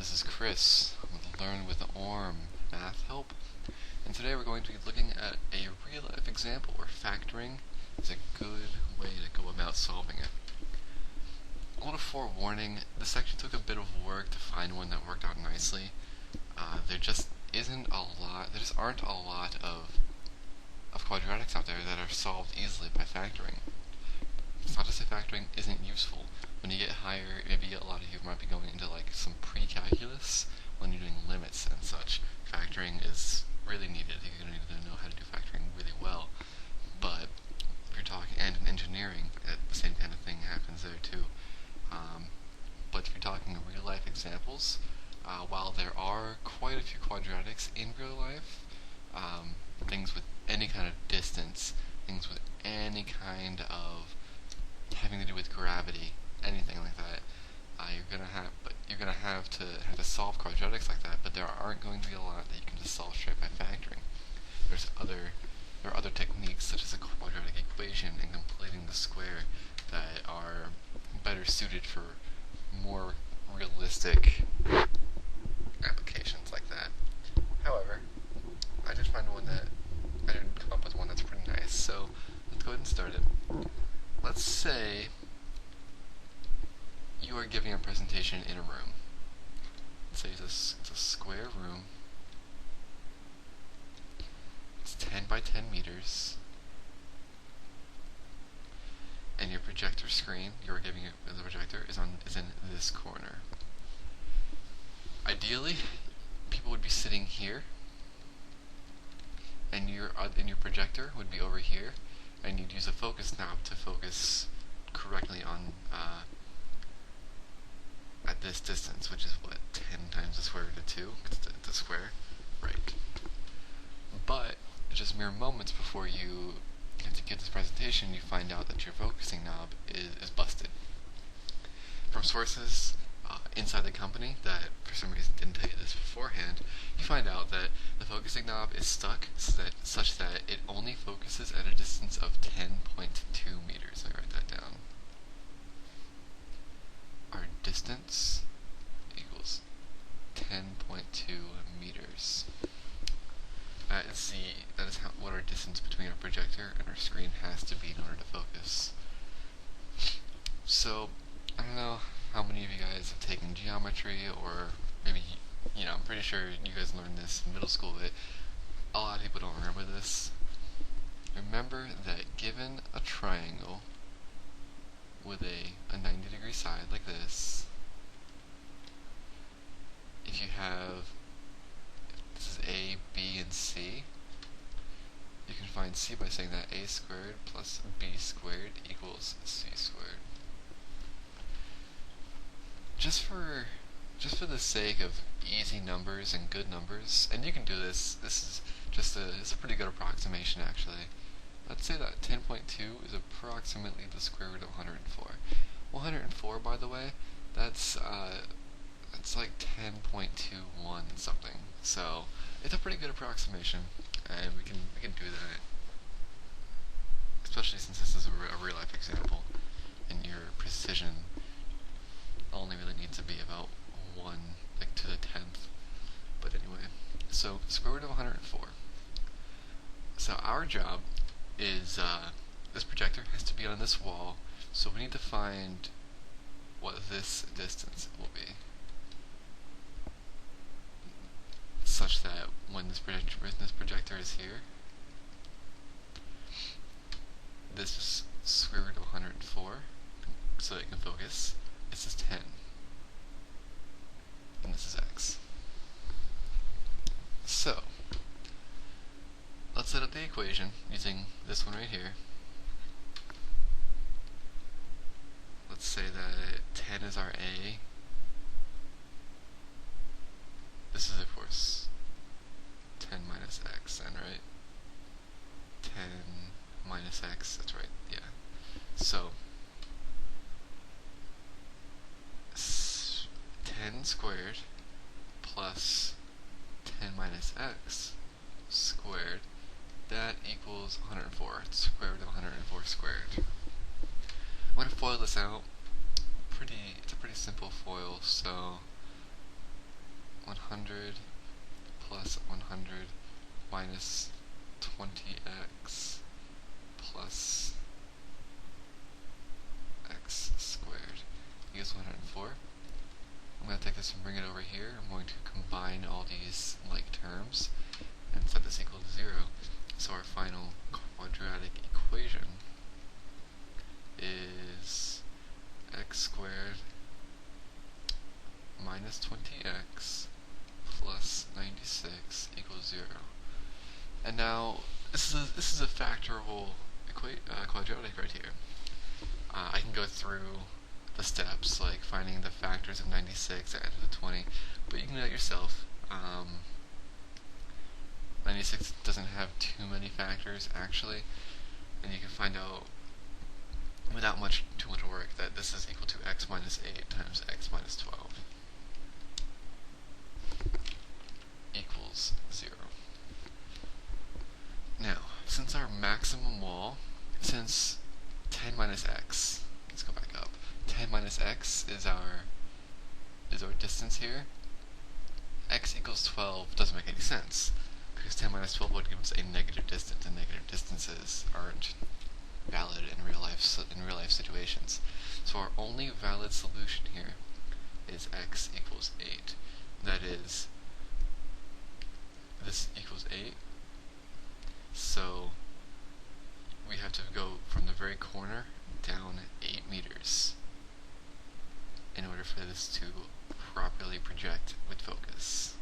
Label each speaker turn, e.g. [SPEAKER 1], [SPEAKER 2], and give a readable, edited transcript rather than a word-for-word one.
[SPEAKER 1] this is Chris with Learn with Orm Math Help, and today we're going to be looking at a real-life example where factoring is a good way to go about solving it. A little forewarning, this section took a bit of work to find one that worked out nicely. There just aren't a lot of quadratics out there that are solved easily by factoring. It's not to say factoring isn't useful. When you get higher, maybe a lot of you might be going into like some pre-calculus when you're doing limits and such. Factoring is really needed. You're going to need to know how to do factoring really well. But if you're talking, and in engineering, the same kind of thing happens there too. But if you're talking real life examples, while there are quite a few quadratics in real life, things with any kind of distance, things with any kind of having to do with gravity, anything like that, you're gonna have to solve quadratics like that. But there aren't going to be a lot that you can just solve straight by factoring. There are other techniques such as a quadratic equation and completing the square that are better suited for more realistic applications like that. However, I did come up with one that's pretty nice, so let's go ahead and start it. Let's say you are giving a presentation in a room. Let's say it's a square room. It's 10 by 10 meters. And your projector screen, the projector is in this corner. Ideally, people would be sitting here, and your projector would be over here, and you'd use a focus knob to focus correctly on at this distance, which is what, 10 times the square root of 2? It's a square, right? But just mere moments before you have to give this presentation, you find out that your focusing knob is busted. From sources inside the company that for some reason didn't tell you this beforehand, you find out that the focusing knob is stuck such that it only focuses at a distance of 10.2 meters. Let me write that down. Our distance equals 10.2 meters. That is what our distance between our projector and our screen has to be in order to focus. So, I don't know how many of you guys have taken geometry, or maybe, I'm pretty sure you guys learned this in middle school, but a lot of people don't remember this. Remember that given a triangle with a 90-degree side like this, if you have, this is A, B, and C, you can find C by saying that A squared plus B squared equals C squared. Just for the sake of easy numbers and good numbers, and you can do this, it's a pretty good approximation actually. Let's say that 10.2 is approximately the square root of 104. 104, by the way, that's like 10.21 something. So it's a pretty good approximation, and we can do that, especially since this is a real life example, and your precision only really needs to be about 1, like to the 10th. But anyway, so square root of 104. So our job is this projector has to be on this wall, so we need to find what this distance will be, such that when this projector is here, this is square root of 104, so that it can focus. This is 10, and this is x. So, let's set up the equation using this one right here. Let's say that 10 is our A. This is, of course, 10 minus x, then, right? 10 minus x, that's right, yeah. So, 10 squared plus 10 minus x squared, that equals 104. It's square root of 104 squared. I'm going to FOIL this out. It's a pretty simple FOIL, so 100 plus 100 minus 20x plus x squared equals 104. I'm going to take this and bring it over here. I'm going to combine all these like terms and set this equal to 0. So our final quadratic equation is x squared minus 20x plus 96 equals 0. And now this is a factorable quadratic right here. I can go through the steps like finding the factors of 96 added to 20, but you can do that yourself. 96 doesn't have too many factors actually, and you can find out without too much work that this is equal to x minus 8 times x minus 12 equals 0. Now, since our maximum wall, since 10 minus x, let's go back up, 10 minus x is our distance here, x equals 12 doesn't make any sense, because 10 minus 12 would give us a negative distance, and negative distances aren't valid in real life situations. So our only valid solution here is x equals 8. That is, this equals 8, so we have to go from the very corner down 8 meters in order for this to properly project with focus.